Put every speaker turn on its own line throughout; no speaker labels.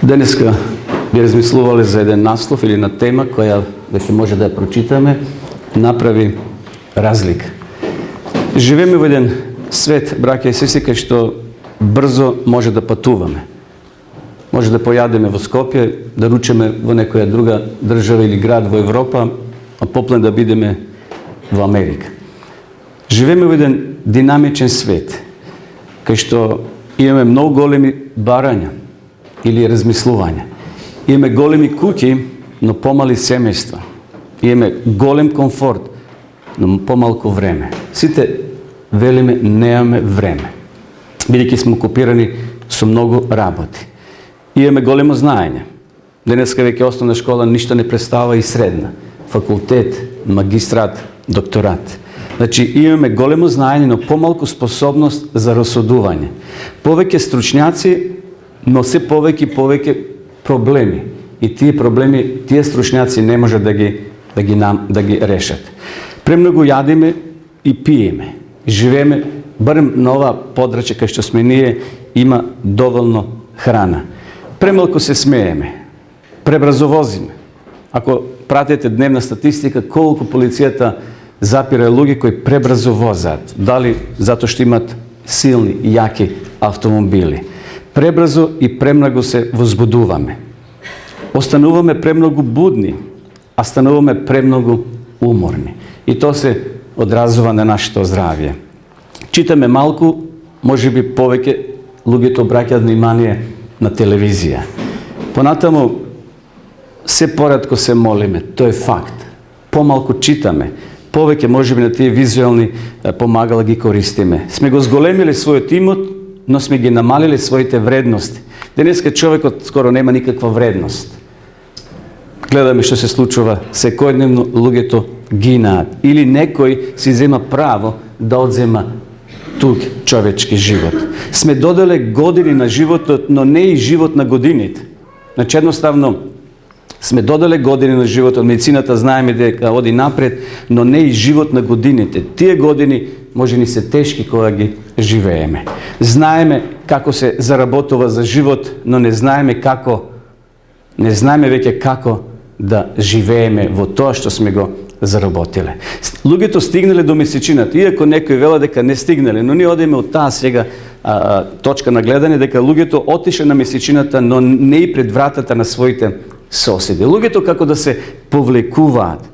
Денеска би размислували за еден наслов или на тема која веќе може да ја прочитаме, направи разлика. Живееме во еден свет, браќа и сестри, кај што брзо може да патуваме. Може да појадеме во Скопје, да ручеме во некоја друга држава или град во Европа, а поплен да бидеме во Америка. Живееме во еден динамичен свет, кај што имаме многу големи барања или размислувања. Имаме големи куќи, но помали семејства. Имаме голем комфорт, но помалку време. Сите велиме немаме време, бидејќи сме окупирани со многу работи. Имаме големо знаење. Денеска веќе основна школа ништо не представува и средна. Факултет, магистрат, докторат. Значи имаме големо знаење, но помалку способност за расудување. Повеќе стручњаци, но се повеќе проблеми. И тие проблеми, тие стручњаци не може да ги решат. Премногу јадиме и пиеме. Живееме, барем на ова подрачје кај што сме ние, има доволно храна. Премалку се смееме. Пребрзо возиме. Ако пратите дневна статистика, колку полицијата запира луѓе кои пребрзо возат. Дали затоа што имат силни и јаки автомобили. Пребрзо и премногу се возбудуваме. Остануваме премногу будни, а стануваме премногу уморни. И то се одразува на нашето здравје. Читаме малку, може би повеќе луѓето обраќаат внимание на телевизија. Понатаму, се поретко се молиме, тоа е факт. Помалку читаме, повеќе може би на тие визуелни помагала ги користиме. Сме го зголемили својот имот, но сме ги намалили своите вредности. Денеска човекот скоро нема никаква вредност. Гледаме што се случува секојдневно, луѓето гинаат. Или некој си зема право да одзема туг човечки живот. Сме доделе години на животот, но не и живот на годините. Значи едноставно сме доделе години на животот, медицината знаеме дека оди напред, но не и живот на годините. Тие години може ни се тешки кога ги живееме. Знаеме како се заработува за живот, но не знаеме веќе како да живееме во тоа што сме го заработиле. Луѓето стигнале до месечината, иако некои вела дека не стигнале, но ние одиме од таа сега точка на гледање дека луѓето отише на месечината, но не и пред вратата на своите соседи. Луѓето како да се повлекуваат.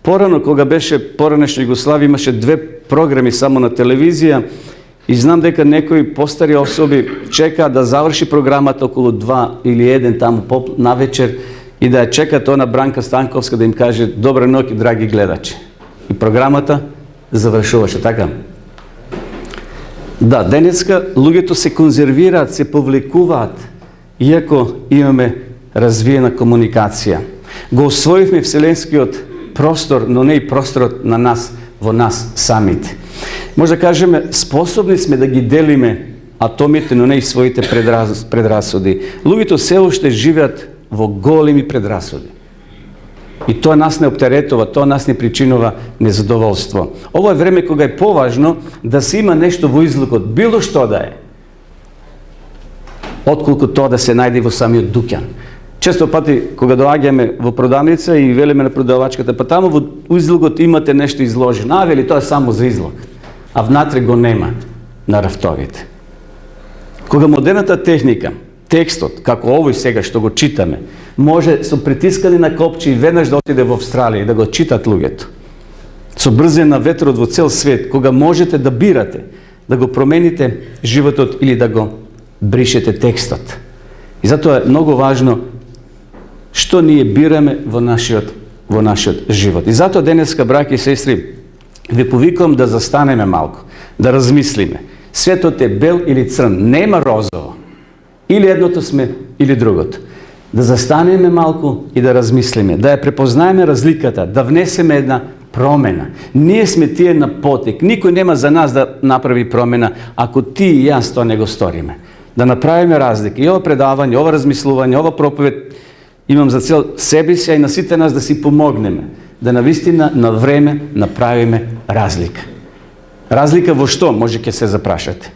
Порано, кога беше поранешна Југославија, имаше 2 програми само на телевизија и знам дека некои постари особи чекаат да заврши програмата околу 2 или 1 таму на вечер и да ја чекат она Бранка Станковска да им каже добра ноќ, драги гледачи. И програмата завршуваше, така? Да, денеска луѓето се конзервираат, се повлекуваат, иако имаме развиена комуникација. Го освоивме вселенскиот простор, но не и просторот на нас, во нас самите. Може да кажеме, способни сме да ги делиме атомите, но не и своите предрасуди. Луѓето се уште живеат во големи предрасуди. И тоа нас не оптеретува, тоа нас не причинува незадоволство. Ово е време кога е поважно да се има нешто во излогот, било што да е, отколку тоа да се најде во самиот дуќан. Често пати, кога доаѓаме во продавница и велиме на продавачката, па таму во излогот имате нешто изложено. А, вели, тоа е само за излог. А внатре го нема на рафтовите. Кога модерната техника, текстот, како овој сега што го читаме, може со притискани на копче и веднаш да отиде во Австралија и да го читат луѓето. Со брзина на ветрот во цел свет, кога можете да бирате, да го промените животот или да го бришете текстот. И затоа е многу важно што ние бираме во нашиот живот. И затоа денеска, браќи и сестри, ви повикувам да застанеме малку, да размислиме. Светот е бел или црн, нема розово. Или едното сме, или другото. Да застанеме малку и да размислиме, да ја препознаеме разликата, да внесеме една промена. Ние сме тие на потек. Никој нема за нас да направи промена, ако ти и јас тоа не го сториме. Да направиме разлика. И ова предавање, ова размислување, ова проповед имам за цел себе си, а и на сите нас да си помогнеме. Да навистина на време направиме разлика. Разлика во што? Може ќе се запрашате.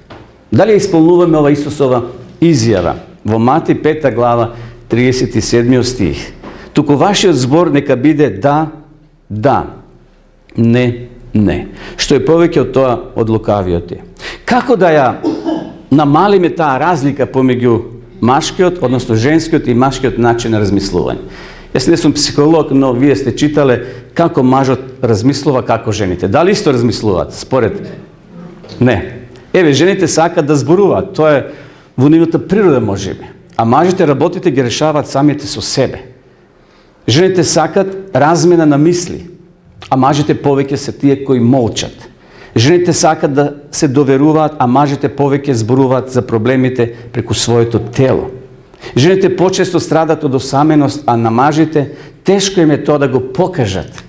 Дали исполнуваме ова Исусова изјава во Матеј 5 глава 37 stih. Туку вашиот збор нека биде да, да, не, не. Што е повеќе од тоа од лукавиот е. Како да ја намалиме таа разлика помеѓу машкиот, односно женскиот и машкиот начин на размислување? Јас не сум психолог, но вие сте читале како мажот размислува, како жените. Дали исто размислуваат? Според? Не. Еве, жените сакат да зборуваат. Тоа е во нивната природа, можеби. А мажите работите ги решаваат самите со себе. Жените сакат размена на мисли, а мажите повеќе се тие кои молчат. Жените сакат да се доверуваат, а мажите повеќе зборуваат за проблемите преку своето тело. Жените почесто страдат од осаменост, а на мажите тешко им е тоа да го покажат,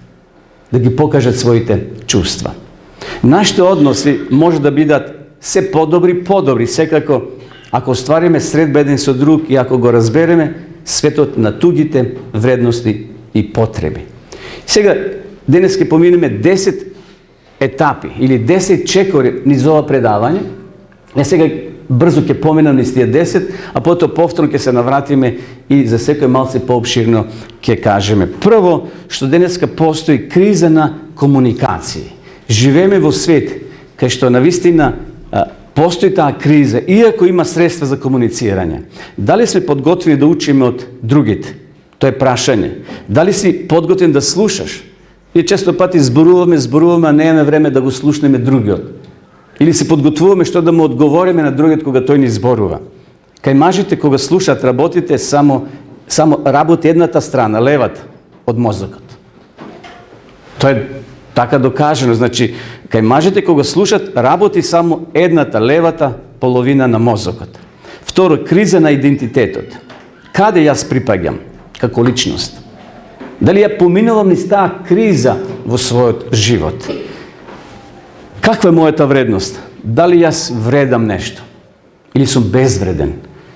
да ги покажат своите чувства. Нашите односи може да бидат се подобри, секако ако оствариме средба еден со друг и ако го разбереме светот на тугите вредности и потреби. Сега, денес ќе поминеме 10 етапи или 10 чекори низ ова предавање. Сега брзо ќе поминам низ тие 10, а потоа повторно ќе се навратиме и за секој малце пообширно ќе кажеме. Прво, што денеска постои криза на комуникации. Живееме во свет кај што навистина постои таа криза, иако има средства за комуницирање. Дали сме подготвени да учиме од другите? Тоа е прашање. Дали си подготвен да слушаш? И често пати зборуваме, а не имаме време да го слушнеме другиот. Или се подготвуваме што да му одговориме на другиот кога тој ни зборува. Кај мажите кога слушаат, работите само работи едната страна, левата од мозокот. Тоа е така докажено, значи кај мажите кога слушаат, работи само едната, левата половина на мозокот. Второ, криза на идентитетот. Каде јас припаѓам како личност? Дали ја поминувам низ таа криза во својот живот? Каква е мојата вредност? Дали јас вредам нешто? Или сум безвреден?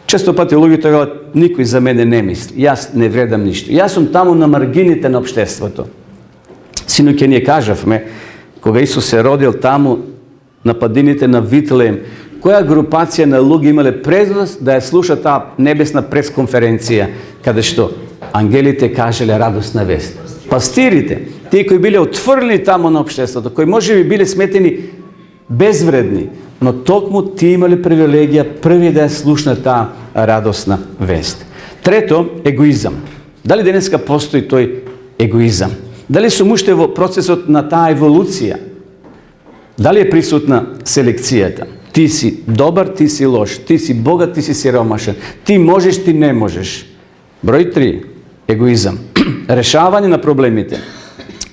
Често пати луѓето велат, никој за мене не мисли, јас не вредам ништо. Јас сум таму на маргините на општеството. Синоќа ние кажавме, кога Исус се родил таму на падините на Витлеем, која групација на луѓе имале предност да ја слуша таа небесна пресконференција, каде што ангелите кажеле радосна вест. Пастирите, тие кои биле отврлени таму на општеството, кои можеби биле сметени безвредни, но токму тие имале привилегија први да ја слушнат таа радосна вест. Трето, егоизам. Дали денеска постои тој егоизам? Дали сум уште во процесот на таа еволуција? Дали е присутна селекцијата? Ти си добар, ти си лош, ти си богат, ти си сиромашен, ти можеш, ти не можеш. Број 3. Егоизам. Решавање на проблемите.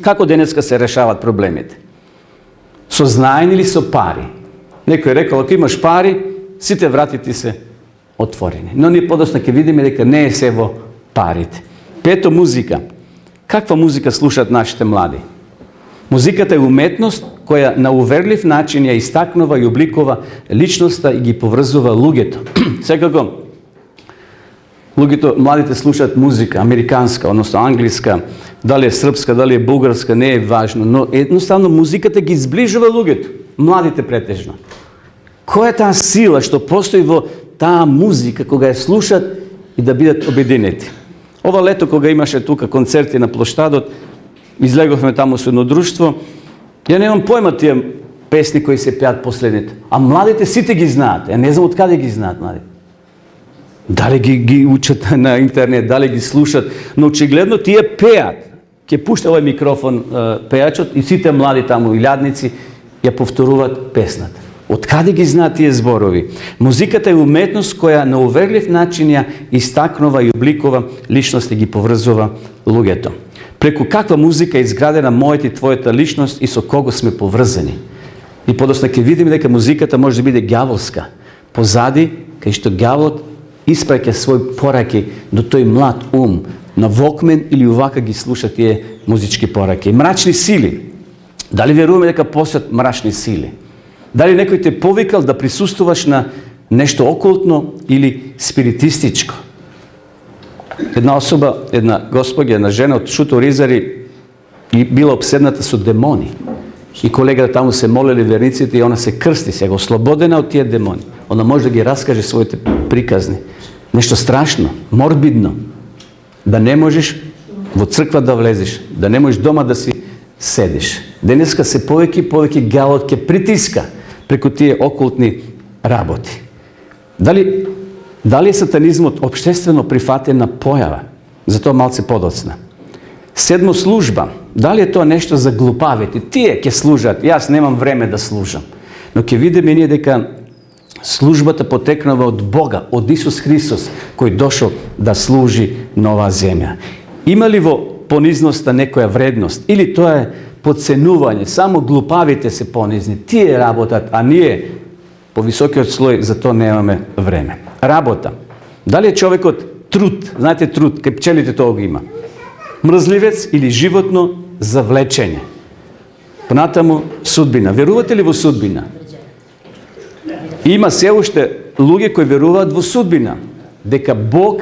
Како денеска се решават проблемите? Со знаење или со пари? Некој рекол, ако имаш пари, сите врати ти се отворени. Но ние подоцна ќе видиме дека не е се во парите. Пето, музика. Каква музика слушаат нашите млади? Музиката е уметност која на уверлив начин ја истакнува и обликува личноста и ги поврзува луѓето. Секако, луѓето, младите слушаат музика, американска, односно англиска, дали е српска, дали е бугарска, не е важно, но едноставно музиката ги зближува луѓето, младите претежно. Која е таа сила што постои во таа музика кога ја слушаат и да бидат обединети? Ова лето кога имаше тука концерти на плоштадот, излеговме таму со едно друштво, ја немам појма тие песни кои се пеат последните, а младите сите ги знаат, ја не знам од каде ги знаат младите. Дали ги учат на интернет, дали ги слушат, но очигледно тие пеат. Ке пушта овој микрофон пеачот и сите млади таму илјадници ја повторуваат песната. Од каде ги знаат тие зборови? Музиката е уметност која на уверлив начин ја истакнува и обликува личност и ги поврзува луѓето. Преку каква музика е изградена мојата и твојата личност и со кого сме поврзани? И подоцна ќе видиме дека музиката може да биде ѓаволска. Позади, кај што ѓаволот испраќа свој пораки до тој млад ум, на Вокмен или увака ги слуша тие музички пораки. Мрачни сили. Дали веруваме дека постојат мрачни сили? Дали некој те повикал да присуствуваш на нешто окултно или спиритистичко? Една особа, една господја, една жена од Шуто Ризари и била обседната со демони. И колегата таму се молели верниците и она се крсти, сега ослободена од тие демони. Она може да ги раскаже своите приказни. Nešto strašno, morbidno. Da ne možeš u crkva da vleziš, da ne možeš doma da si sediš. Денеска се повеќе галот ке притиска преку тие окултни работи. Дали е сатанизмот обштествено прифатена појава? Затоа малце подоцна. 7. служба. Дали е тоа нешто за глупавите? Тие ќе служат, јас немам време да служам. Но ќе видиме ние дека службата потекнува од Бога, од Исус Христос, кој дошол да служи на оваа земја. Има ли во понизноста некоја вредност? Или тоа е подценување? Само глупавите се понизни. Тие работат, а ние по високиот слој за тоа немаме време. Работа. Дали е човекот труд? Знаете труд, кај пчелите тоа го има. Мрзливец или животно завлечење. Понатаму судбина. Верувате ли во судбина? Има се уште луѓе кои веруваат во судбина. Дека Бог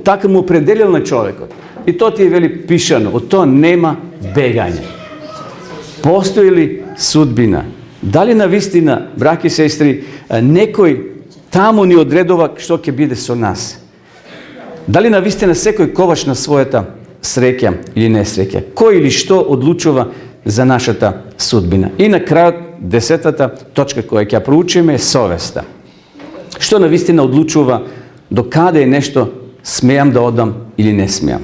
така му определил на човекот. И тоа ти е вели пишано. Од тоа нема бегање. Постои ли судбина? Дали навистина, браќи и сестри, некој таму ни одредува што ќе биде со нас? Дали навистина секој коваш на својата среќа или несреќа? Кој или што одлучува за нашата судбина? И на крајот, 10-та точка која ќе ја проучиме е совеста. Што навистина одлучува до каде е нешто смеам да одам или не смеам?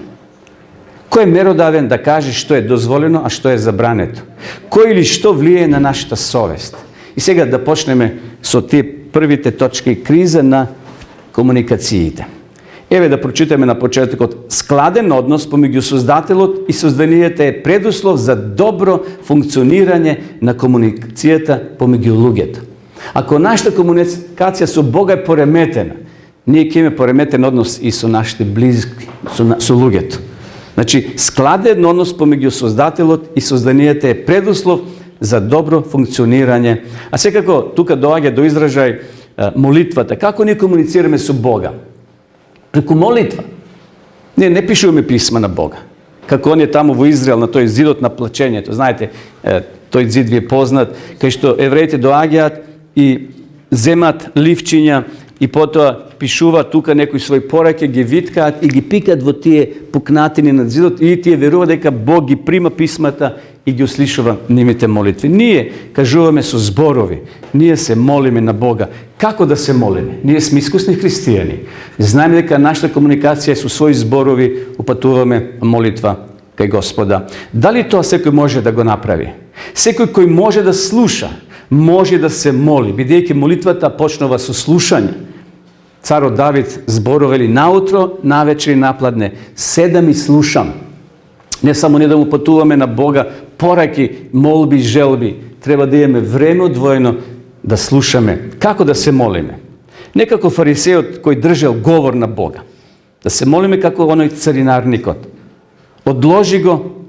Кој е меродавен да каже што е дозволено, а што е забрането? Кој или што влијае на нашата совест? И сега да почнеме со тие првите точки криза на комуникациите. Еве да прочитаме на почетокот. Складен однос помеѓу Создателот и созданието е предуслов за добро функционирање на комуникацијата помеѓу луѓето. Ако нашата комуникација со Бога е пореметена, ние ќе имаме пореметен однос и со нашите близки, со луѓето. Значи, складен однос помеѓу Создателот и созданието е предуслов за добро функционирање. А секако тука доаѓа до изражај молитвата. Како ние комуницираме со Бога? Преку молитва. Ние не пишуваме писма на Бога. Како он е таму во Израел, на тој зидот на плачењето. Знаете, тој зид ви е познат, кај што евреите доаѓаат и земат ливчиња и потоа пишуваат тука некои своји пораки, ги виткаат и ги пикат во тие пукнатини над зидот и тие веруваат дека Бог ги прима писмата и ги услишува нивните молитви. Ние кажуваме со зборови, ние се молиме на Бога. Како да се молиме? Ние сме искусни христијани. Знаеме дека нашата комуникација е со своји зборови, упатуваме молитва кај Господа. Дали тоа секој може да го направи? Секој кој може да слуша, може да се моли, бидејќи молитвата почнува со слушање. Царот Давид зборовели наутро, навечер и напладне. Седам и слушам. Не само не да му патуваме на Бога пораки, молби, желби. Треба да имаме време одвоено да слушаме. Како да се молиме? Не како фарисеот кој држал говор на Бога. Да се молиме како оној царинарникот. Одложи го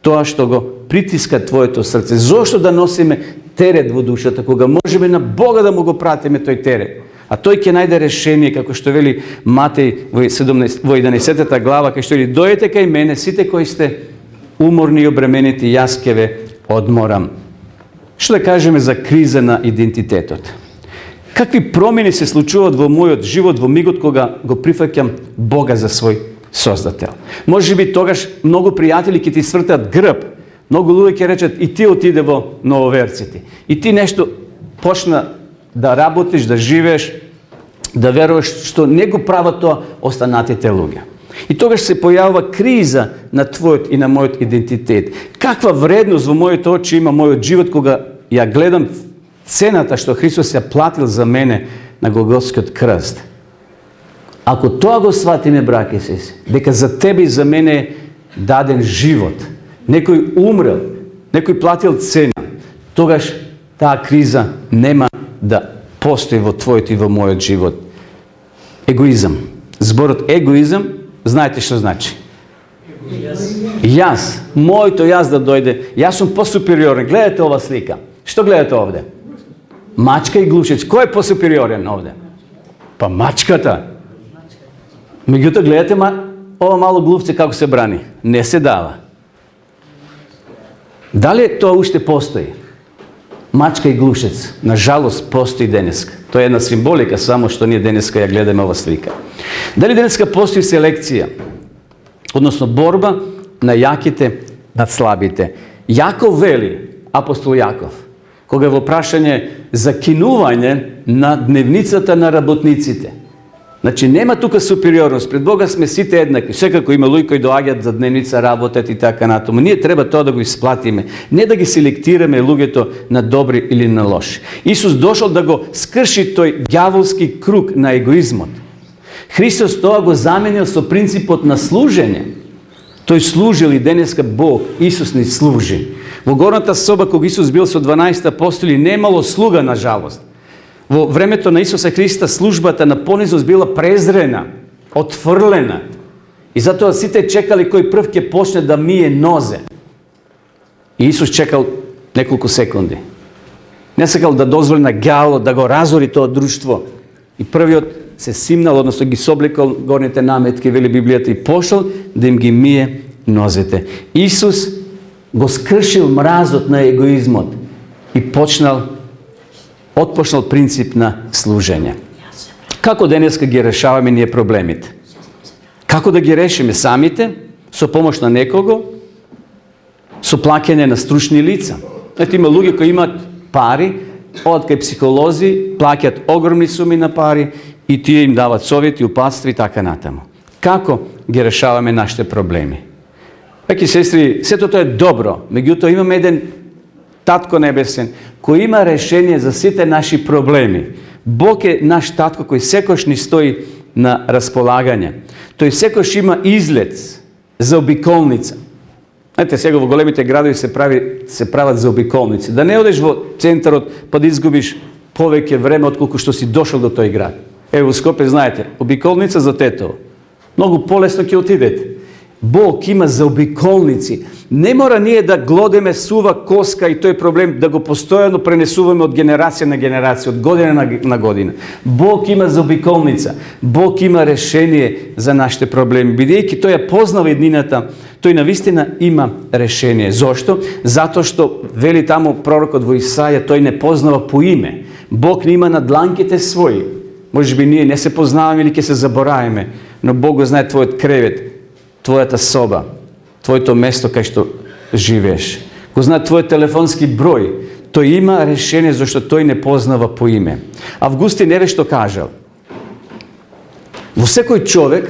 тоа што го притиска твоето срце. Зошто да носиме терет во душата, кога можеме на Бога да му го пратиме тој терет? А тој ќе најде решение, како што вели Матеј во 11 глава, кај што вели: дојдете кај мене, сите кои сте уморни и обременети, јас ќе ве одморам. Што да кажеме за криза на идентитетот? Какви промени се случуваат во мојот живот во мигот кога го прифаќам Бога за свој Создател? Може би тогаш многу пријатели ќе ти свртат грб, многу луѓе ќе речат: и ти отиде во нововерците, и ти нешто почна да работиш, да живееш, да веруваш, што не го прават тоа останатите луѓе. И тогаш се појавува криза на твојот и на мојот идентитет. Каква вредност во моите очи има мојот живот кога ја гледам цената што Христос ја платил за мене на Голготскиот крст? Ако тоа го сватиме, браќи и сестри, дека за тебе и за мене е даден живот, некој умрел, некој платил цена, тогаш таа криза нема да постои во твојот и во мојот живот. Егоизам. Зборот егоизам, знаете што значи? Јас, моето јас да дојде, јас сум посупериорен. Гледате ова слика. Што гледате овде? Мачка и глушец. Кој е посупериорен овде? Па мачката. Меѓутоа гледате ова мало глувце како се брани. Не се дава. Дали тоа уште постои? mačka i glušec, nažalost, postoji deneska. To je jedna simbolika, samo što nije deneska, ja gledam ova slika. Da li deneska postoji selekcija? Odnosno borba na jakite nad slabite. Jakov veli, apostol Jakov, koga je vprašanje za kinuvanje na dnevnicata na rabotnicite. Znači, nema tuka superiornost. Pred Boga sme site jednaki. Svekako ima ljudi koji doagjat za dnevnica rabotati i tako na tomu. Nije treba to da go isplatime. Ne da gi selektirame lugeto na dobri ili na loši. Isus došao da go skrši toj đavolski krug na egoizmot. Hristos toga go zamenio so principot na služenje. Toj služili deneska Bog, Isus ne služi. Vogornata soba kog Isus bil so 12 apostoli, nemalo sluga, nažalost. Во времето на Исуса Христа службата на понизност била презрена, отфрлена. И затоа сите чекали кој прв ќе почне да мие нозе. И Исус чекал неколку секунди. Не сакал да дозволи на ѓаволот да го разори тоа друштво. И првиот се симнал, односно ги собликал горните наметки, вели Библијата, и пошол да им ги мие нозете. Исус го скршил мразот на егоизмот и отпочнал принцип на служење. Како денеска ги решаваме ние проблемите? Како да ги решиме самите? Со помош на некого? Со плаќање на стручни лица? Ето има луѓе кои имаат пари, одат кај психолози, плаќат огромни суми на пари и тие им дават совети, упатства и така натаму. Како ги решаваме нашите проблеми? Браќи и сестри, сето тоа е добро, меѓутоа имаме еден Татко Небесен, кој има решение за сите наши проблеми. Бог е наш Татко кој секојаш ни стои на располагање. Тој секојаш има излез за обиколница. Знаете, сега во големите градови се прават за обиколници. Да не одеш во центарот па да изгубиш повеќе време отколку што си дошол до тој град. Ево во Скопје, знаете, обиколница за Тетово. Многу полесно ќе отидете. Бог има заобиколници. Не мора ние да глодеме сува коска и тој проблем да го постојано пренесуваме од генерација на генерација, од година на година. Бог има заобиколница. Бог има решение за нашите проблеми. Бидејќи тој ја познава еднината, тој навистина има решение. Зошто? Затоа што вели таму пророкот во Исаја, тој не познава по име. Бог не има на дланките своји. Можеби ние не се познаваме или ќе се забораваме, но Бог го знае твојот кревет, твојата соба, твоето место кај што живееш. Го знае твојот телефонски број. Тој има решение зашто тој не познава по име. Августин еве што кажал. Во секој човек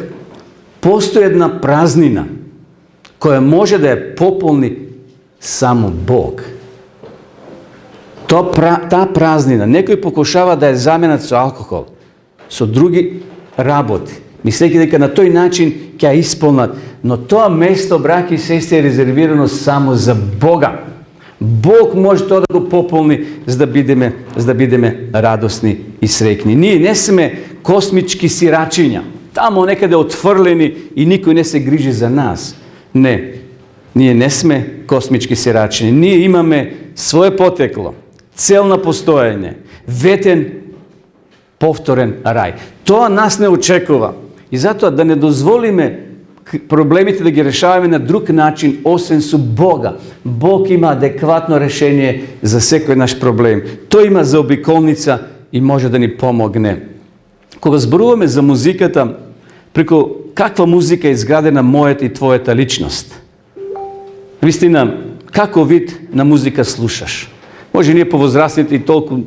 постои една празнина која може да ја пополни само Бог. Таа празнина, некој покушава да ја заменат со алкохол, со други работи, мислејќи дека на тој начин ќе ја исполнат. Но тоа место, браќи и сестри, е резервирано само за Бога. Бог може тоа да го пополни за да бидеме радосни и среќни. Ние не сме космички сирачиња, тамо некаде отфрлени и никој не се грижи за нас. Не, ние не сме космички сирачиња. Ние имаме свое потекло, цел на постоење, ветен повторен рај. Тоа нас не очекува. И затоа да не дозволиме проблемите да ги решаваме на друг начин, освен со Бога. Бог има адекватно решение за секој наш проблем. Тој има заобиколница и може да ни помогне. Кога зборуваме за музиката, преку каква музика е изградена мојата и твојата личност? Вистина, како вид на музика слушаш? Може ние повозрастните и толку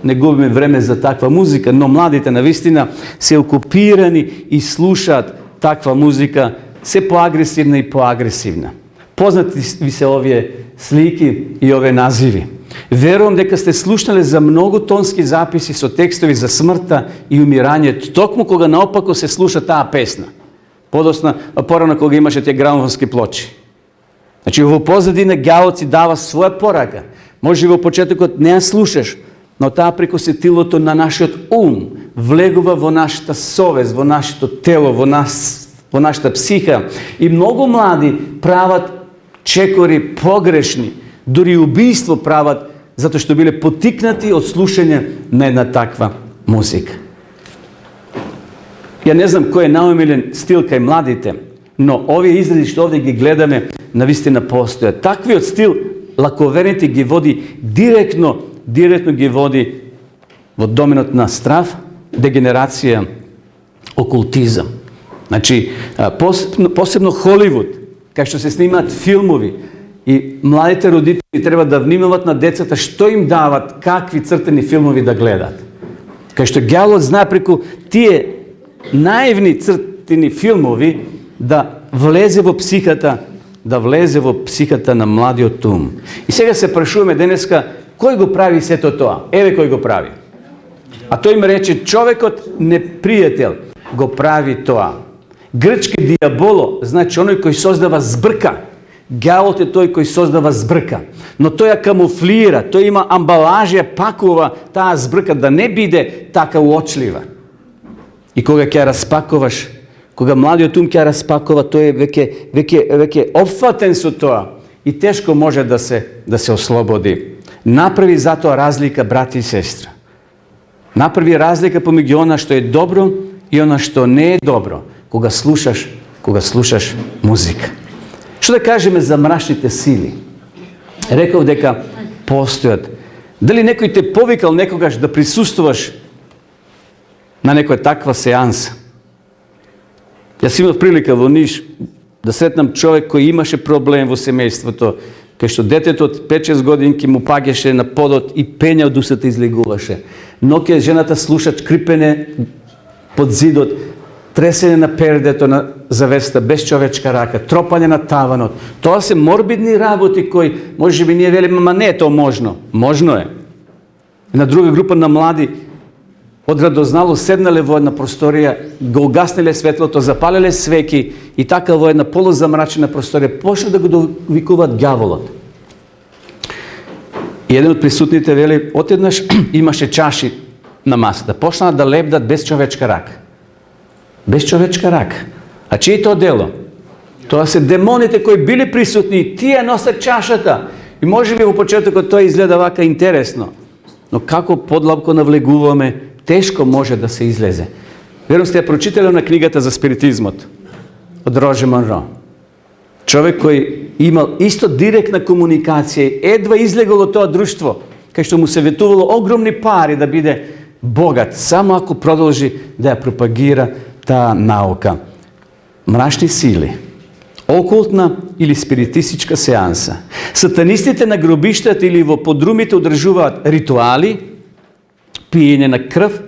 не губиме време за таква музика, но младите навистина се окупирани и слушаат таква музика, се поагресивна и поагресивна. Познати ви се овие слики и овие називи. Верувам дека сте слушнале за многу тонски записи со текстови за смртта и умирањето, токму кога наопако се слуша таа песна. Порано кога имаше тие грамофонски плочи. Значи во позадина ѓавот си дава своја порака. Може во почетокот не ја слушаш, но таа преку сетилото на нашиот ум влегува во нашата совест, во нашето тело, во нашата психа. И многу млади прават чекори погрешни, дури убиство прават, затоа што биле потикнати од слушање на една таква музика. Ја не знам кој е најомилен стил кај младите, но овие изрази што овде ги гледаме, навистина постојат. Таквиот стил лаковерните ги води директно direktno ги води во доменот на страв, дегенерација, окултизам. Значи, посебно Холивуд, кај што се снимаат филмови, и младите родители треба да внимават на децата што им дават, какви цртени филмови да гледат. Кај што ѓаволот знае преку тие наивни цртени филмови да влезе во психата, на младиот ум. И сега се прашуваме денеска, кој го прави сето тоа? Еве кој го прави. А тој им рече, човекот непријател го прави тоа. Грчки диаболо, значи оној кој создава збрка. Ѓаволот е тој кој создава збрка. Но тој ја камуфлира, тој има амбалажија, пакува таа збрка да не биде така уочлива. И кога ќе распакуваш, кога младиот ум ќе распакува, тој е веќе опфатен со тоа и тешко може да се ослободи. Направи затоа разлика, брати и сестра. Направи разлика помеѓу она што е добро и она што не е добро, кога слушаш музика. Што да кажеме за мрачните сили? Реков дека постојат. Дали некој те повикал некогаш да присуствуваш на некоја таква сеанса? Јас имав прилика во Ниш да сретнам човек кој имаше проблем во семејството, кај што детето од 5-6 годинки му паѓаше на подот и пења од усата излегуваше. Ноќе жената слуша чкрипене под зидот, тресење на пердето на завеста без човечка рака, тропање на таванот. Тоа се морбидни работи кои можеби ние велиме, ама не е тоа можно. Можно е. Една друга група на млади од радознало седнале во една просторија, го угаснеле светлото, запалеле свеки и така во една полузамрачена просторија почна да го довикуваат ѓаволот. И еден од присутните вели, отеднаш имаше чаши на масата, почнаа да лепдат без човечка рака. Без човечка рака. А чие тоа дело? Тоа се демоните кои били присутни, тие носат чашата. И може би во почетокот тоа изгледа вака интересно. Но како подлабоко навлегуваме, тешко може да се излезе. Верувам сте ја прочитале на книгата за спиритизмот од Рожер Монро. Човек кој имал исто директна комуникација, едва излегол од тоа друштво, кај што му се ветувало огромни пари да биде богат, само ако продолжи да ја пропагира таа наука. Мрачни сили, окултна или спиритистичка сеанса. Сатанистите на гробиштата или во подрумите одржуваат ритуали, пиење на крв,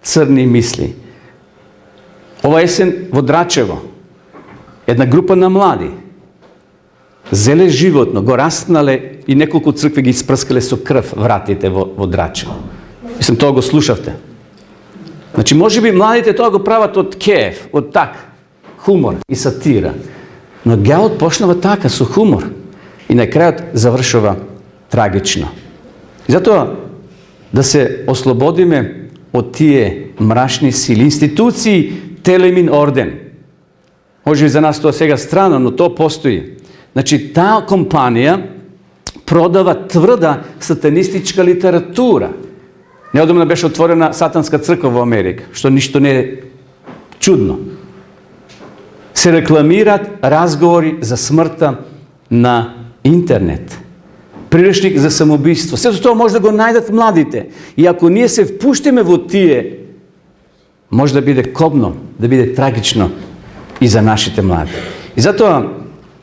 црни мисли. Ова есен во Драчево, една група на млади, зеле животно, го распнале и неколку цркви ги испрскале со крв вратите во Драчево. Мислам, тоа го слушавте. Значи, може би младите тоа го прават од кеф, од хумор и сатира. Но ѓавот почнава така, со хумор. И на крајот завршува трагично. И затоа, да се ослободиме од тие мрачни сили. Институции Телемин орден. Може би за нас тоа сега странно, но тоа постои. Значи, таа компанија продава тврда сатанистичка литература. Неодамна беше отворена сатанска црква во Америка, што ништо не е чудно. Се рекламираат разговори за смртта на интернет. Приречник за самоубийство. Сето тоа може да го најдат младите. И ако ние се впуштиме во тие, може да биде кобно, да биде трагично и за нашите млади. И затоа,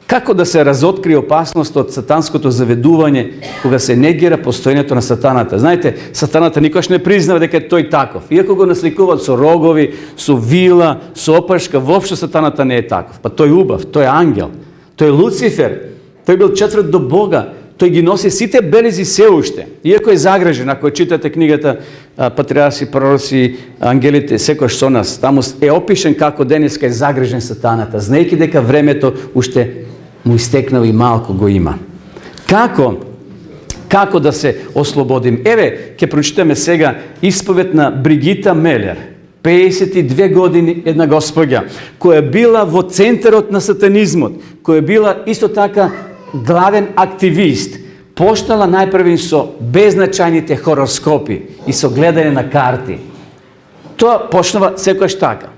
како да се разоткрие опасност од сатанското заведување кога се негира постоењето на сатаната? Знаете, сатаната никош не признава дека е тој таков. Иако го насликуваат со рогови, со вила, со опашка, воопшто сатаната не е таков. Па тој убав, тој е ангел, тој е Луцифер, тој бил четврт до Бога, тој ги носи сите белези се уште. Иако е загрежен, ако читате книгата Патриарси, пророци, ангелите, секојаш со нас, таму е опишен како денеска е загрежен сатаната, знаејќи дека времето уште му истекнал и малку го има. Како да се ослободим? Еве, ќе прочитаме сега исповед на Бригита Мелер, 52 години, една госпоѓа, која била во центарот на сатанизмот, која била исто така главен активист, почнала најпрви со беззначајните хороскопи и со гледање на карти. Тоа почнува секојаш така.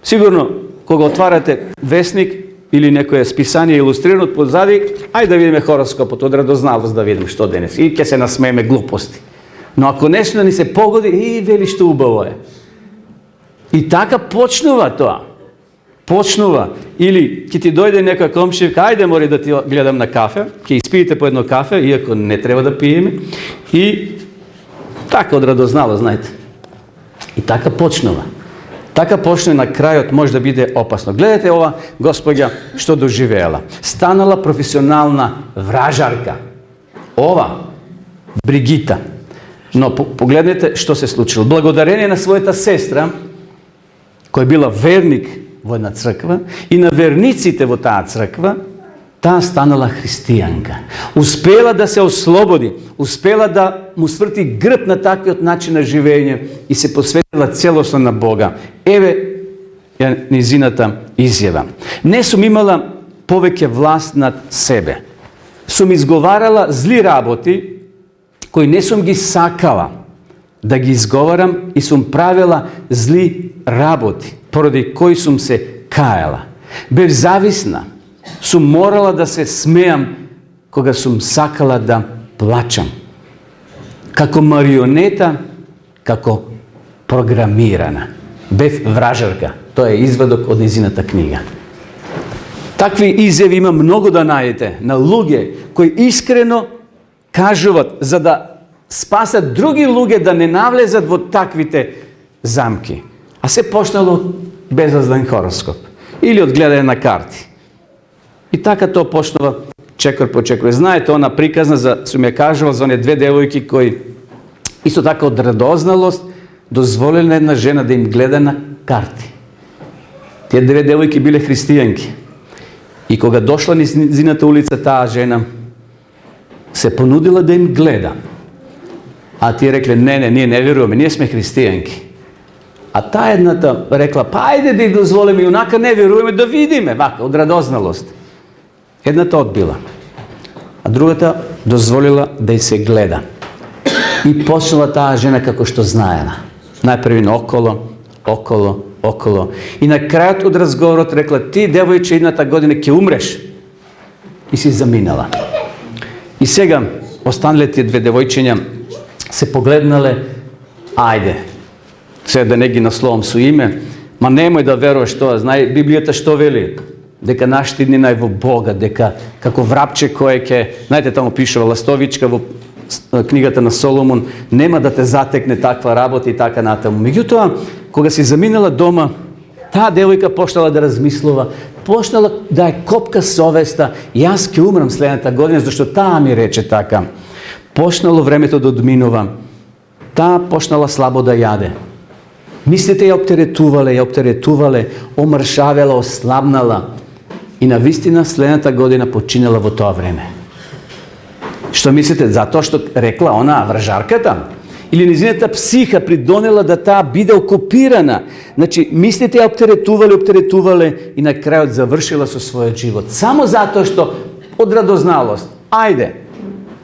Сигурно, кога отварате весник, или некое списание илустрирано позади, ајде да видиме хороскопот, од радозналост да видиме што денес. И ќе се насмееме глупости. Но ако нешто ни се погоди, и вели што убаво е. И така почнува тоа. Почнува. Или ќе ти дојде некоја комшивка, ајде мори да ти гледам на кафе, ќе испиете по едно кафе, иако не треба да пиеме. И така од радозналост, знаете. И така почнува. Така почне на крајот може да биде опасно. Гледате ова господја што доживеела. Станала професионална вражарка. Ова Бригита. Но погледнете што се случило. Благодарение на својата сестра, која била верник во една црква, и на верниците во таа црква, таа станала христијанка. Успела да се ослободи, успела да му сврти грб на таквиот начин на живење и се посветила целосно на Бога. Еве е низината изјава. Не сум имала повеќе власт над себе. Сум изговарала зли работи кои не сум ги сакала да ги изговарам и сум правила зли работи, поради кои сум се каела. Бев зависна. Сум морала да се смеам кога сум сакала да плачам. Како марионета, како програмирана. Бев вражарка. Тоа е извадок од низината книга. Такви изјави има многу да најдете на луѓе кои искрено кажуват за да спасат други луѓе да не навлезат во таквите замки. А се почнало од безазлен хороскоп или од гледање на карти. И така тоа почнува чекор по чекор. Знаете, она приказна сум ја кажувал за оние две девојки кои исто така од радозналост дозволиле на една жена да им гледа на карти. Тие две девојки биле христијанки. И кога дошла низ низината улица таа жена, се понудила да им гледа. А тие рекле, не, ние не веруваме, ние сме христијанки. А таа едната рекла, па ајде да ја дозволиме, инака не веруваме, да видиме, вака, од радозналост. Едната одбила, а другата дозволила да ја се гледа. И почнала таа жена како што знаела. Најпрви около. И на крајот од разговорот рекла, ти, девојче, едната година ќе умреш. И си заминала. И сега, останале тие две девојчиња се погледнале, ајде, се да не ги насловам со име, ма немој да веруваш тоа, знај, Библијата што вели? Дека нашите дни нај во Бога, дека како врапче кое ќе, знаете, таму пишува ластовичка во книгата на Соломон, нема да те затекне таква работа и така натаму. Меѓутоа, кога си заминала дома, таа девојка почнала да размислува, почнала да е копка совеста, јас ќе умрам следната година, зашто таа ми рече така. Почнало времето да одминува, таа почнала слабо да јаде. Мислите ја оптеретувале, омршавела, ослабнала и навистина следната година починала во тоа време. Што мислите? Затоа што рекла она вражарката? Или низината психа придонела да таа биде окупирана? Значи, мислите ја оптеретувале и на крајот завршила со својот живот. Само затоа што од радозналост. Ајде.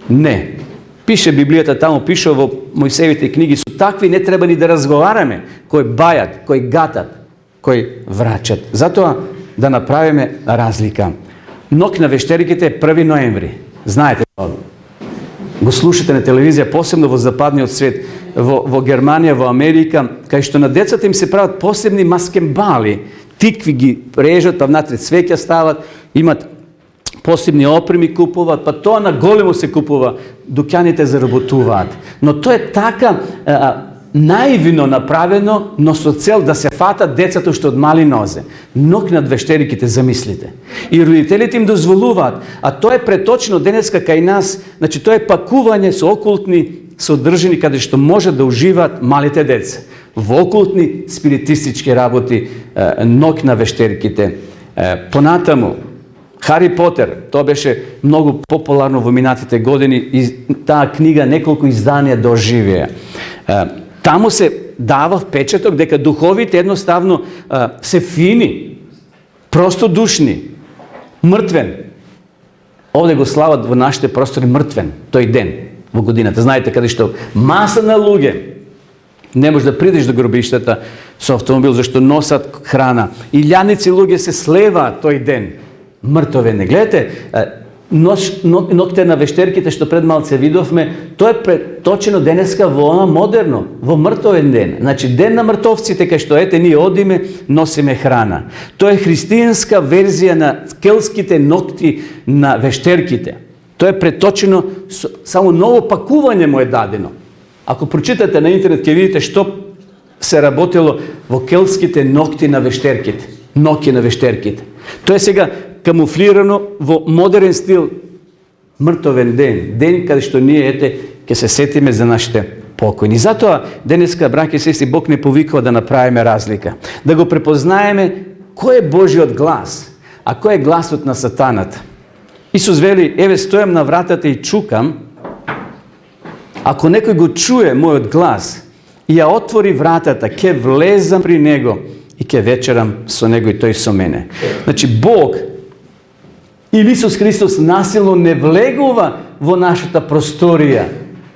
Не. Пише Библијата, таму пише во Мојсеевите книги, со такви не треба ни да разговараме, кои бајат, кои гатат, кои врачат. Затоа да направиме разлика. Ног на вештериките е 1 ноември. Знаете тоа. Го слушате на телевизија, посебно во западниот свет, во Германија, во Америка, кај што на децата им се прават посебни маскембали, тикви ги режат, па внатре цвеќа стават, имат посебни опреми купуваат, па тоа на големо се купува, дуќаните заработуваат. Но тоа е така наивно направено, но со цел да се фатат децата што од мали нозе. Ног над вештериките, замислите. И родителите им дозволуваат, а тоа е преточено денеска кај нас, значи тоа е пакување со окултни содржини каде што може да уживаат малите деца. Во окултни спиритистички работи, ног на вештериките. Понатаму, Хари Потер, тоа беше многу популарно во минатите години и таа книга неколку изданија доживеа. Таму се дава впечаток дека духовите едноставно се фини, простодушни, мртвен. Овде го слават во нашите простори мртвен, тој ден во годината. Знаете, каде што маса на луѓе не можеш да придеш до гробиштата со автомобил, зашто носат храна. Илјаници луѓе се слеваат тој ден мртовен. Гледате, ногте на вештерките, што пред малце видовме, тоа е преточено денеска во она модерно, во мртовен ден. Значи, ден на мртовците, кај што ете ние одиме, носиме храна. Тоа е християнска верзија на келските ногти на вештерките. Тоа е преточено, само ново пакување му е дадено. Ако прочитате на интернет, ќе видите што се работело во келските ногти на вештерките. Ноки на вештерките. Тоа е сега камуфлирано во модерен стил мртовен ден. Ден каде што ние, ќе се сетиме за нашите покојни. Затоа, денеска, браќи и сестри, Бог не повикува да направиме разлика. Да го препознаеме кој е Божиот глас, а кој е гласот на сатаната. Исус вели, еве стојам на вратата и чукам, ако некој го чуе мојот глас и ја отвори вратата, ќе влезам при него и ќе вечерам со него и тој со мене. Значи, Бог или Исус Христос насилно не влегува во нашата просторија,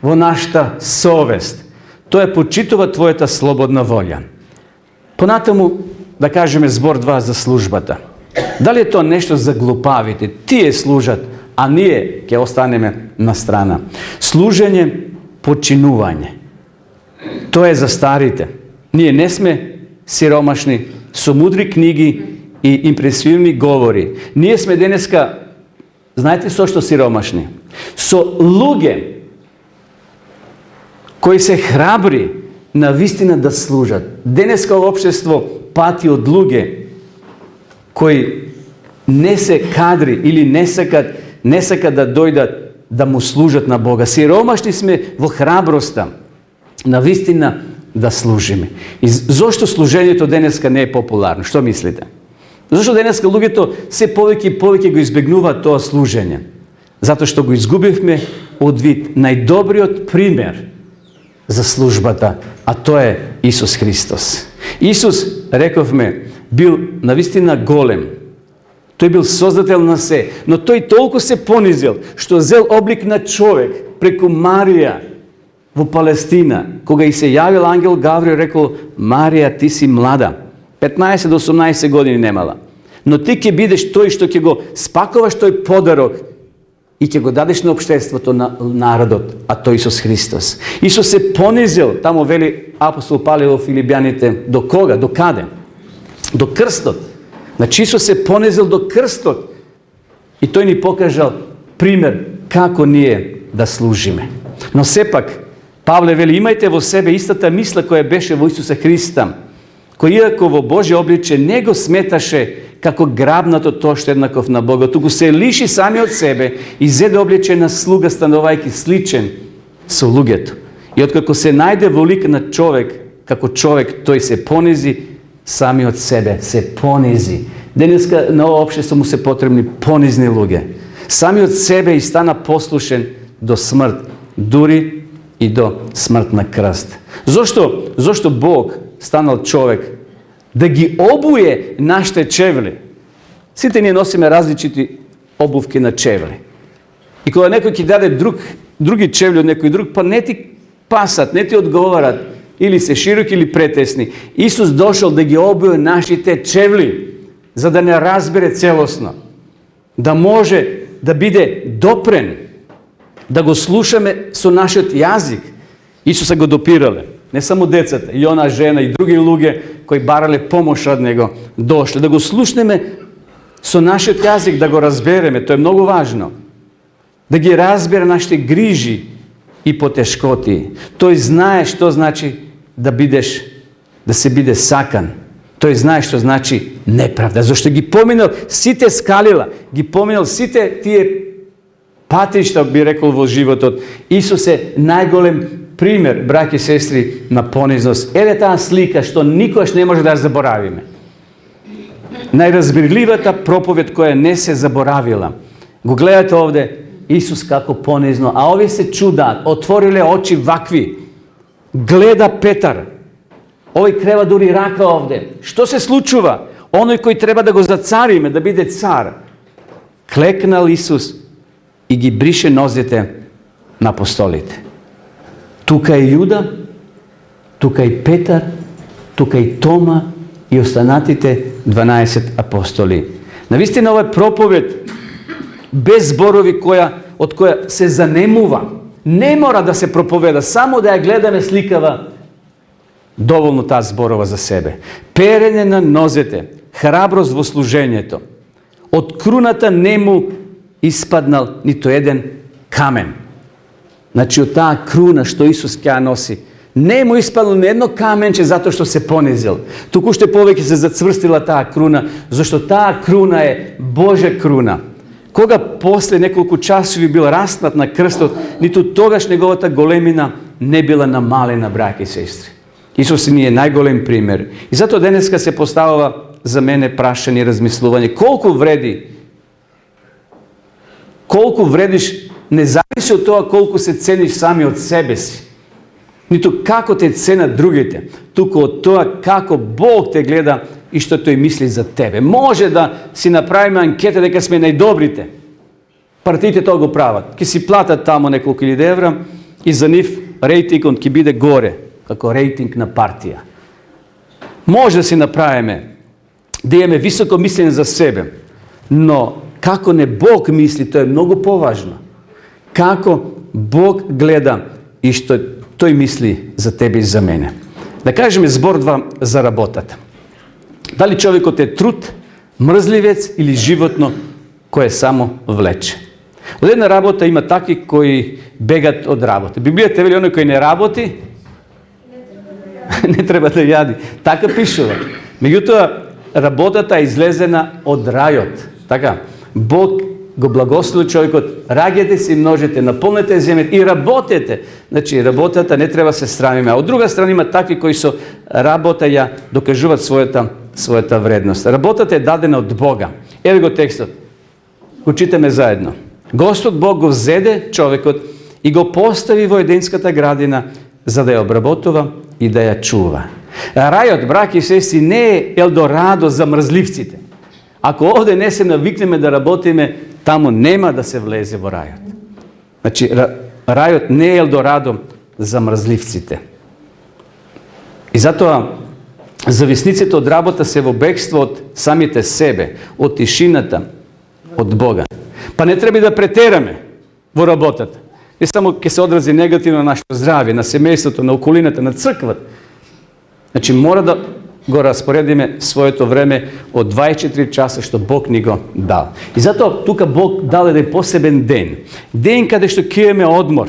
во нашата совест. Тој почитува твојата слободна волја. Понатаму, да кажеме збор-два за службата. Дали е тоа нешто за глупавите? Тие служат, а ние ќе останеме на страна. Служење, починување. Тоа е за старите. Ние не сме сиромашни, со мудри книги и импресивни говори. Ние сме денеска, знаете со што сиромашни? Со луѓе кои се храбри на вистина да служат. Денеска општество пати од луѓе кои не се кадри или не сакат да дојдат да му служат на Бога. Сиромашни сме во храброста на вистина да служиме. И зошто служењето денеска не е популарно? Што мислите? Зошто денеска луѓето се повеќе и повеќе го избегнуваат тоа служење? Затоа што го изгубивме од вид најдобриот пример за службата, а тоа е Исус Христос. Исус, рековме, бил навистина голем. Тој бил создател на се, но тој толку се понизил, што зел облик на човек преку Марија во Палестина, кога и се јавил ангел Гавриел, рекол, Марија, ти си млада. 15 до 18 години немала. Но ти ќе бидеш тој што ќе го спакуваш тој подарок и ќе го дадеш на општеството, на народот, а тој Исус Христос. Исус се понизил, тамо вели апостол Павле во Филипјаните, до кога, до каде? До крстот. Значи Исус се понизил до крстот и тој ни покажал пример како ние да служиме. Но сепак, Павле вели, имајте во себе истата мисла која беше во Исуса Христа, кој иако во Божје обличе не го сметаше како грабнато тоа што еднаков на Бога, туку се лиши сами од себе и зеде обличе на слуга, станувајќи сличен со луѓето. И откако се најде во лик на човек, како човек, тој се понизи сами од себе, се понизи. Денеска на ова општество му се потребни понизни луѓе. Сами од себе и стана послушен до смрт, дури и до смрт на крст. Зошто Бог станал човек? Да ги обуе нашите чевли. Сите ние носиме различити обувки на чевли. И кога некој ќе даде други чевли од некој друг, па не ти пасат, не ти одговарат, или се широки или претесни. Исус дошол да ги обуе нашите чевли, за да не разбере целосно, да може да биде допрен, да го слушаме со нашиот јазик. Исуса го допирале. Не само децата, и она жена, и други луѓе кои барале помош од него, дошле. Да го слушнеме со нашиот јазик, да го разбереме. Тоа е многу важно. Да ги разбере нашите грижи и потешкоти. Тој знае што значи да се биде сакан. Тој знае што значи неправда. Зашто ги поминал сите скалила, ги поминал сите тие патишта, би рекол, во животот. Исус е најголем пример, браќи и сестри, на понизност. Еве таа слика што никогаш не може да ја заборавиме. Најразбирливата проповед која не се заборавила. Го гледате овде Исус како понизно, а овие се чудаат, отвориле очи вакви. Гледа Петар. Овој крева дури рака овде. Што се случува? Оној кој треба да го зацариме, да биде цар. Клекнал Исус и ги брише нозете на апостолите. Тука е Јуда, тука е Петар, тука е Тома и останатите 12 апостоли. Навистина ова е проповед без зборови од која се занемува. Не мора да се проповеда, само да ја гледаме сликава доволно таа зборова за себе. Перење на нозете, храброст во служењето. Од круната не му испаднал нито еден камен. Значи, од таа круна што Исус ќе ја носи, не му испаднал ни едно каменче затоа што се понизил. Туку уште повеќе се зацврстила таа круна, зашто таа круна е Божја круна. Кога после неколку часови бил распнат на крстот, ниту тогаш неговата големина не била намалена, браќа и сестри. Исус ни е најголем пример. И затоа денеска се поставува за мене прашање и размислување. Колку вредиш не зависи од тоа колку се цениш сами од себе си. Ниту како те ценат другите, туку од тоа како Бог те гледа и што тој мисли за тебе. Може да си направиме анкета дека сме најдобрите. Партиите тоа го прават. Ке си платат тамо неколку илјади евра и за нив рейтингот ќе биде горе, како рейтинг на партија. Може да си направиме, да имаме високо мислење за себе, но како не Бог мисли, тоа е многу поважно. Како Бог гледа и што тој мисли за тебе и за мене. Да кажеме збор 2 за работата. Дали човекот е труд, мрзливец или животно кое само влече? Од една работа има такви кои бегат од работа. Библијата вели оној кој не работи, не треба да јади. Така пишува. Меѓутоа, работата е излезена од рајот. Така, Бог го благослови човекот, раѓете се и множете, наполнете земјата и работете. Значи, работата не треба се срамиме. А од друга страна има такви кои со работа ја докажуваат својата вредност. Работата е дадена од Бога. Еве го текстот. Го читаме заедно. Господ Бог го взеде човекот и го постави во Еденската градина за да ја обработува и да ја чува. Рајот, браќи и сестри, не е елдорадо за мрзливците. Ако овде не се навикнеме да работиме, тамо нема да се влезе во рајот. Значи, рајот не е елдорадо за мрзливците. И затоа, зависниците од работа се во бегство од самите себе, од тишината, од Бога. Па не треба да претераме во работата. Не само ќе се одрази негативно на нашето здравје, на семејството, на околината, на црквата. Значи, мора да го распоредиме своето време од 24 часа што Бог ни го дал. И затоа тука Бог дал еден посебен ден. Ден каде што ќе имаме одмор,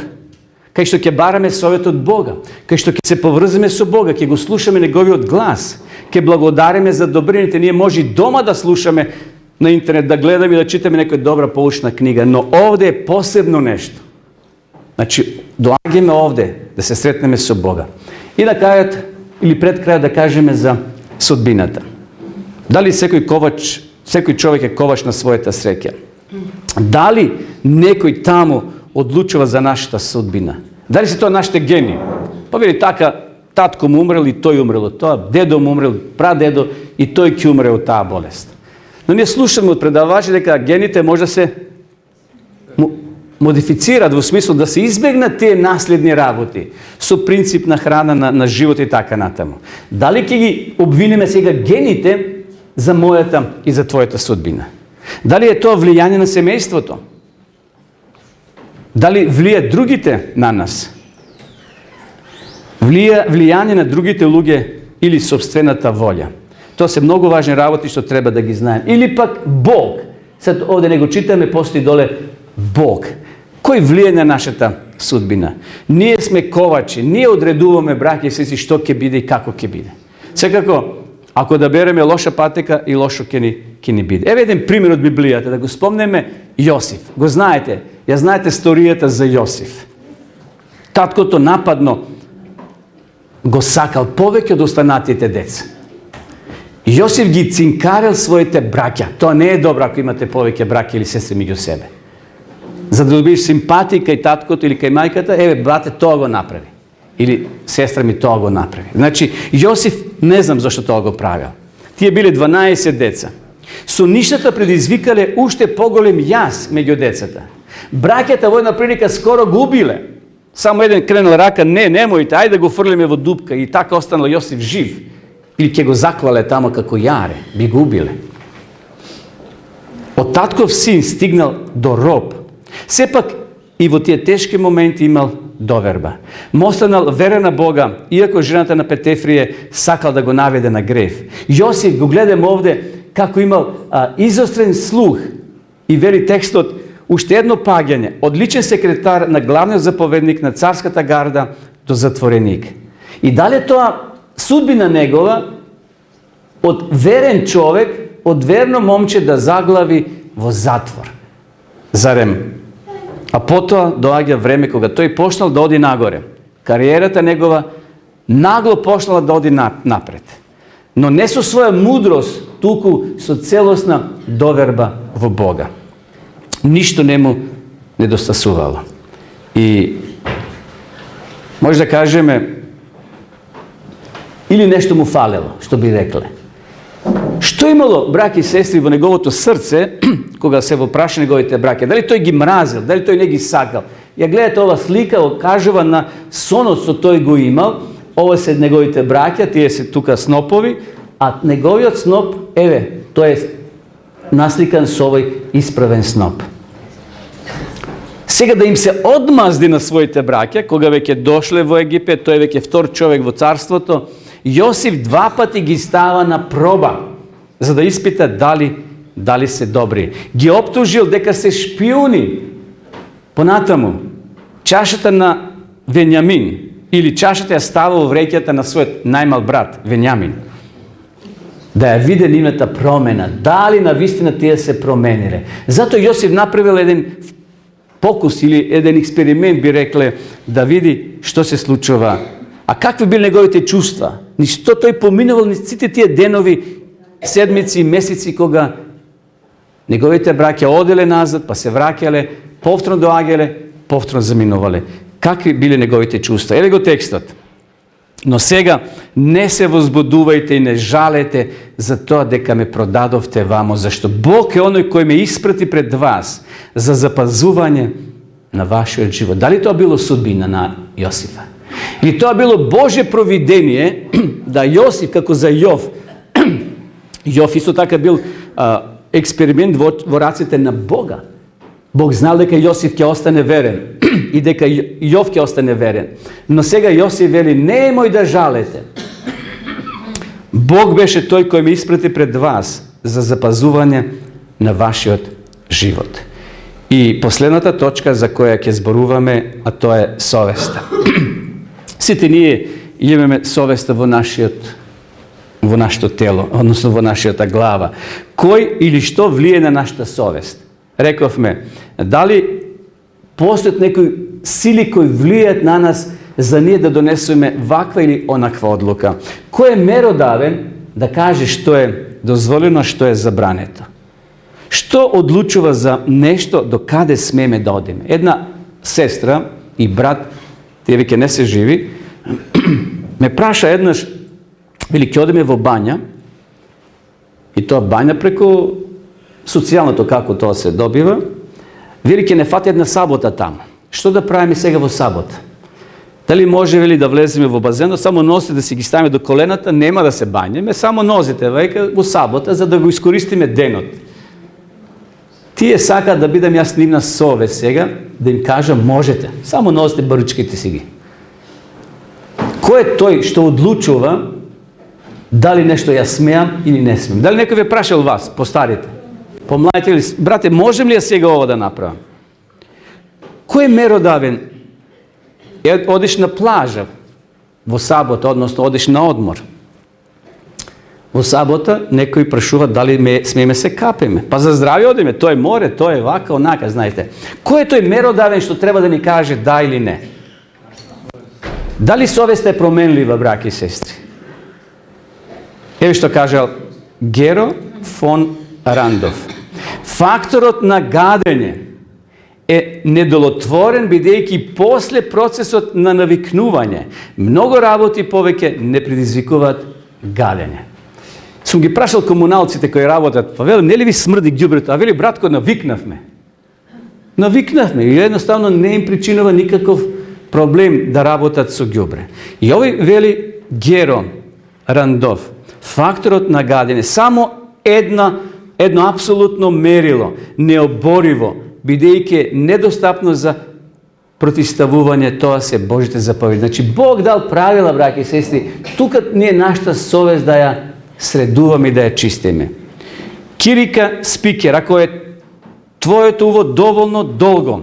кај што ќе бараме совет од Бога, кај што ќе се поврземе со Бога, ќе го слушаме неговиот глас, ќе благодариме за добрините. Ние може и дома да слушаме на интернет, да гледаме и да читаме некоја добра поучна книга, но овде е посебно нешто. Значи, доаѓаме овде да се сретнеме со Бога. И на крајот, или пред крајот да кажеме за судбината. Дали секој човек е ковач на својата среќа? Дали некој таму одлучува за нашата судбина? Дали се тоа нашите гени? Па вели така, татко му умрел и тој умрел од тоа, дедо му умрел, прадедо и тој ќе умре од таа болест. Но ние слушаме од предавачи дека гените може да се модифицираат во смисло да се избегнат тие наследни работи со принцип на храна, на живот и така натаму. Дали ќе ги обвинеме сега гените за мојата и за твојата судбина? Дали е тоа влијање на семејството? Дали влијат другите на нас? Влијање на другите луѓе или собствената волја? Тоа се многу важни работи што треба да ги знаем. Или пак Бог. Сад овде не го читаме, постои доле Бог. Кој влијае на нашата судбина? Ние сме ковачи, ние одредуваме, браќи и сестри, што ќе биде и како ќе биде. Секако, ако да береме лоша патека, и лошо ќе ни биде. Еве еден пример од Библијата, да го спомнеме Јосиф. Го знаете, ја знаете сторијата за Јосиф. Таткото нападно го сакал повеќе од останатите деца. Јосиф ги цинкарел своите браќа. Тоа не е добро ако имате повеќе браќа или сестри меѓу себе. За да добиеш симпатија кај таткото или кај мајката, еве, брате, тоа го направи. Или сестра ми тоа го направи. Значи, Јосиф не знам зашто тоа го правил. Тие биле 12 деца. Со ништата предизвикале уште поголем јас меѓу децата. Браќата во една прилика скоро губиле. Само еден кренал рака, немојте, ајде да го фрлиме во дупка, и така останал Јосиф жив. Или ќе го заклале тамо како јаре, би губиле. Од татков син стигнал до роб. Сепак и во тие тешки моменти имал доверба. Му останал верен на Бога, иако жената на Петефрие сакал да го наведе на грев. Јосиф го гледам овде како имал изострен слух и вели текстот, уште едно паѓање, од личен секретар на главниот заповедник на царската гарда до затвореник. И дали тоа судбина негова од верен човек, од верно момче да заглави во затвор. Зарем? А потоа доаѓа време кога тој почнал да оди нагоре. Кариерата негова нагло почнала да оди напред. Но не со своја мудрост, туку со целосна доверба во Бога. Ништо не му недостасувало. И може да кажеме или нешто му фалело, што би рекле. Што имало, браќи и сестри, во неговото срце, кога се во праша неговите браќа? Дали тој ги мразил, дали тој не ги сакал? Ја гледате ова слика, окажува на сонот што тој го имал, ова се неговите браќа, тие се тука снопови, а неговиот сноп, еве, тој е насликан со овој исправен сноп. Сега да им се одмазди на своите браќа, кога веќе дошле во Египет, тој веќе втор човек во царството, Јосиф два пати ги става на проба, за да испита дали се добри. Ги оптужил дека се шпиуни. Понатаму, чашата на Венјамин, или чашата ја става во вреќата на својот најмал брат, Венјамин. Да ја виде нивната промена, дали навистина тие се промениле. Зато Јосиф направил еден покус или еден експеримент, би рекле, да види што се случува. А какви били неговите чувства? Ништо тој поминувал ни сите тие денови, седмици и месеци кога неговите браќа оделе назад, па се враќале, повторно доаѓале, повторно заминувале. Какви били неговите чувства? Еве го текстот. Но сега не се возбудувајте и не жалете за тоа дека ме продадовте вамо, зашто Бог е оној кој ме испрати пред вас за запазување на вашиот живот. Дали тоа било судбина на Јосифа? Или тоа било Божје провидение да Јосиф, како за Јов, Јов исто така бил експеримент во раците на Бога. Бог знал дека Јосиф ќе остане верен и дека Јов ќе остане верен. Но сега Јосиф вели, немој да жалете. Бог беше тој кој ме испрати пред вас за запазување на вашиот живот. И последната точка за која ќе зборуваме, а тоа е совеста. Сите ние имаме совеста во нашето тело, односно во нашата глава. Кој или што влие на нашата совест? Рековме, дали постојат некои сили кои влијат на нас за ние да донесеме ваква или онаква одлука? Кој е меродавен да каже што е дозволено, што е забрането? Што одлучува за нешто до каде смеме да одиме? Една сестра и брат, тие веќе не се живи, ме праша еднаш, вели, ќе одиме во бања, и тоа бања преку социјалното, како тоа се добива, вели, ќе не фати една сабота таму. Што да правиме сега во сабота? Дали може, вели, да влеземе во базенот, само носите да си ги ставиме до колената, нема да се бањеме, само нозите, века, во сабота, за да го искористиме денот. Тие сакаат да бидам јас нивна совест сега, да им кажам, можете, само носите баручките си ги. Кој е тој што одлучува дали нешто ја смеам или не смеам? Дали некој ве прашал вас, постарите, помладите или, брате, можем ли ја сега ова да направам? Кој е меродавен? Одиш на плажа во сабота, односно одиш на одмор. Во сабота некои прашува дали смееме се капеме. Па за здравје одиме, тоа е море, тоа е вака, онака, знаете. Кој е тој меродавен што треба да ни каже да или не? Дали совеста е променлива, браќи и сестри? Еве што кажал Геро фон Рандов. Факторот на гадење е недолотворен, бидејќи после процесот на навикнување многу работи повеќе не предизвикуваат гадење. Сум ги прашал комуналците кои работат, па вели, не ли ви смрди ѓубрето? А вели, братко, навикнавме. Навикнавме и едноставно не им причинува никаков проблем да работат со ѓубре. И овој вели Геро Рандов, факторот на гадење, само едно апсолутно мерило, необориво, бидејќи недостапно за протиставување, тоа се Божите заповеди. Значи, Бог дал правила, браќи и сестри, тука ние нашата совест да ја средуваме и да ја чистиме. Кирика Спикер, ако е твоето уво доволно долго,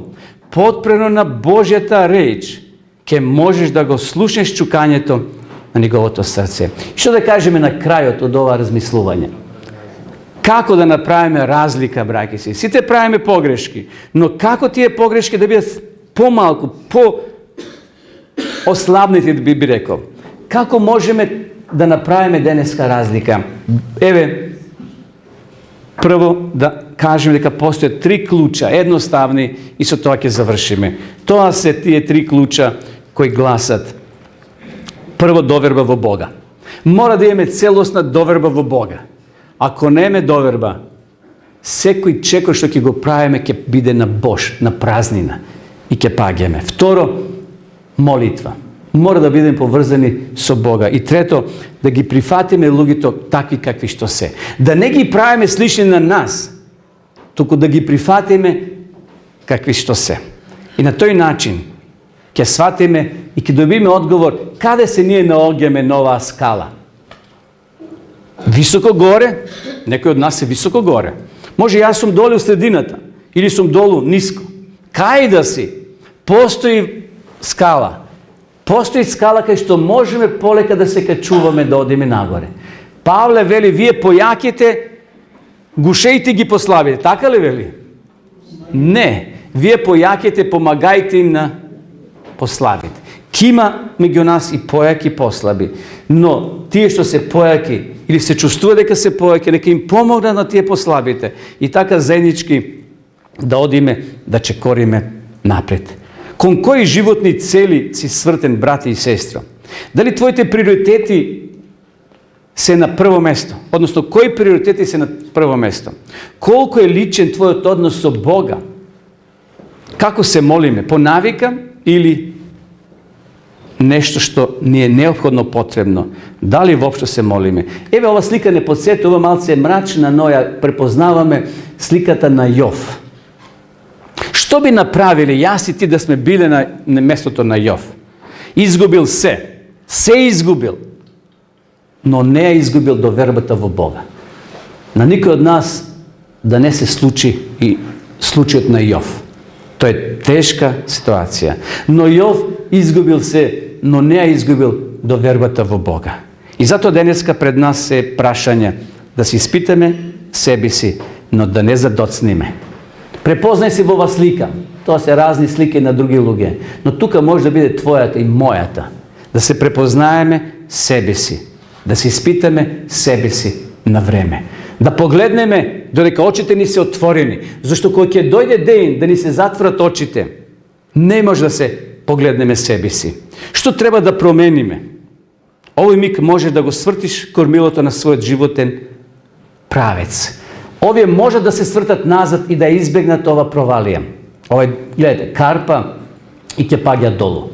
подпрено на Божјата реч, ќе можеш да го слушнеш чукањето на неговото срце. Што да кажеме на крајот од ова размислување? Како да направиме разлика, браќи си? Сите правиме погрешки, но како тие погрешки да бидат помалку, по-ослабнати, би рекол? Како можеме да направиме денеска разлика? Еве, прво да кажеме дека постојат 3 клуча, едноставни, и со тоа ќе завршиме. Тоа се тие 3 клуча кои гласат: прво, доверба во Бога. Мора да имаме целосна доверба во Бога. Ако не имаме доверба, секој чекор што ќе го правиме ќе биде на бош, на празнина и ќе паѓаме. Второ, молитва. Мора да бидеме поврзани со Бога. И трето, да ги прифатиме луѓето такви какви што се. Да не ги правиме слични на нас, туку да ги прифатиме какви што се. И на тој начин ќе сватиме и ќе добиме одговор каде се ние наоѓаме на оваа скала. Високо горе, некој од нас е високо горе. Може јас сум доле у средината или сум долу ниско. Кај да си, постои скала. Постои скала кај што можеме полека да се качуваме да одиме нагоре. Павле вели: вие појаките гушејте ги послабите. Така ли вели? Не. Вие појаките помагајте им на послабите. Кима меѓу нас и појаки и послаби. Но тие што се појаки или се чувствува дека се појаки, нека им помогнат на тие послабите. И така заеднички да одиме, да чекориме напред. Кон кои животни цели си свртен, брати и сестра? Дали твоите приоритети се на прво место? Односно, кои приоритети се на прво место? Колко е личен твојот однос со Бога? Како се молиме? По навика или нешто што ни е неопходно потребно? Дали воопшто се молиме? Еве, ова слика не подсетува, малце мрачна, но ја препознаваме сликата на Јов. Што би направиле јас и ти да сме биле на местото на Јов? Изгубил се изгубил, но не ја изгубил довербата во Бога. На никој од нас да не се случи и случајот на Јов. Тоа е тешка ситуација. Но Јов изгубил се, но не ја изгубил довербата во Бога. И затоа денеска пред нас се прашање да се испитаме себе си, но да не задоцниме. Препознај се во ова слика. Тоа се разни слики на други луѓе. Но тука може да биде твојата и мојата. Да се препознаеме себе си. Да се испитаме себе си на време. Да погледнеме додека очите ни се отворени. Зашто кога ќе дојде ден да ни се затворат очите, не може да се погледнеме себе си. Што треба да промениме? Овој миг може да го свртиш кормилото на својот животен правец. Овие може да се свртат назад и да избегнат ова провалија. Овој, гледате, карпа и ќе паѓа долу.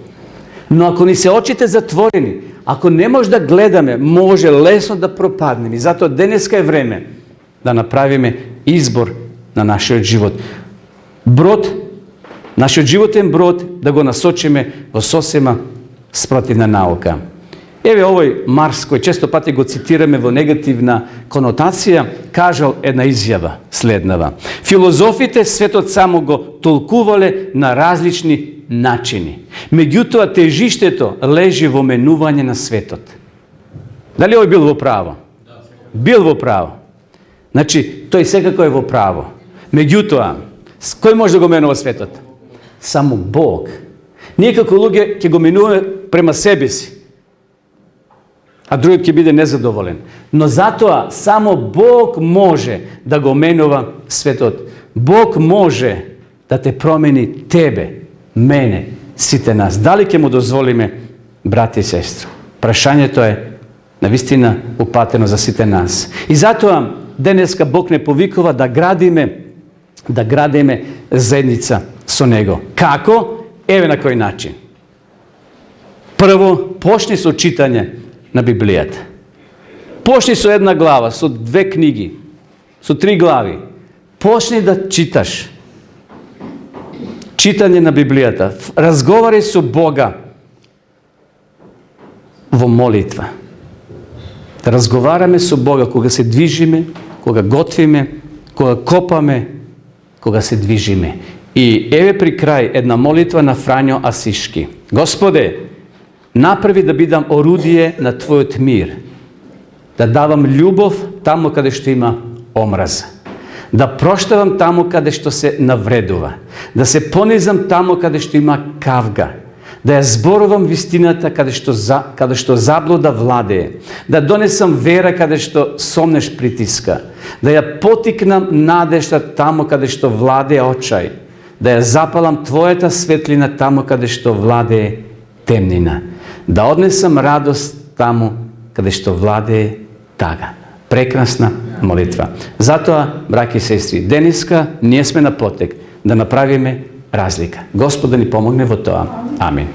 Но ако ни се очите затворени, ако не може да гледаме, може лесно да пропаднеме. И затоа денеска е време да направиме избор на нашиот живот. Брод, нашиот животен брод, да го насочиме во сосема спротивна наука. Еве овој Марс, кој често пати го цитираме во негативна конотација, кажал една изјава следнава: филозофите светот само го толкувале на различни начини. Меѓутоа тежиштето лежи во менување на светот. Дали овој бил во право? Бил во право. Значи, тој секако е во право. Меѓутоа, кој може да го менува светот? Само Бог. Ние како луѓе ќе го менуваме према себе си, а другиот ќе биде незадоволен. Но затоа само Бог може да го менува светот. Бог може да те промени тебе, мене, сите нас. Дали ќе му дозволиме, брати и сестри? Прашањето е навистина упатено за сите нас. И затоа денеска Бог не повикува да градиме заедница со Него. Како? Еве на кој начин. Прво, почни со читање на Библијата. Почни со една глава, со 2 книги. со 3 глави. Почни да читаш. Читање на Библијата. Разговарај со Бога во молитва. Да разговараме со Бога кога се движиме, кога готвиме, кога копаме, кога се движиме. И еве при крај една молитва на Фрањо Асишки. Господе, направи да бидам орудие на Твојот мир. Да давам љубов таму каде што има омраза. Да проштавам таму каде што се навредува. Да се понизам таму каде што има кавга. Да ја зборувам вистината каде што заблуда владее. Да донесам вера каде што сомнеш притиска. Да ја потикнам надежда таму каде што владее очај. Да ја запалам Твојата светлина таму каде што владее темнина. Да однесам радост таму каде што владее тага. Прекрасна молитва. Затоа, браќи и сестри, денеска ние сме на потек да направиме разлика. Господ да ни помогне во тоа. Амин.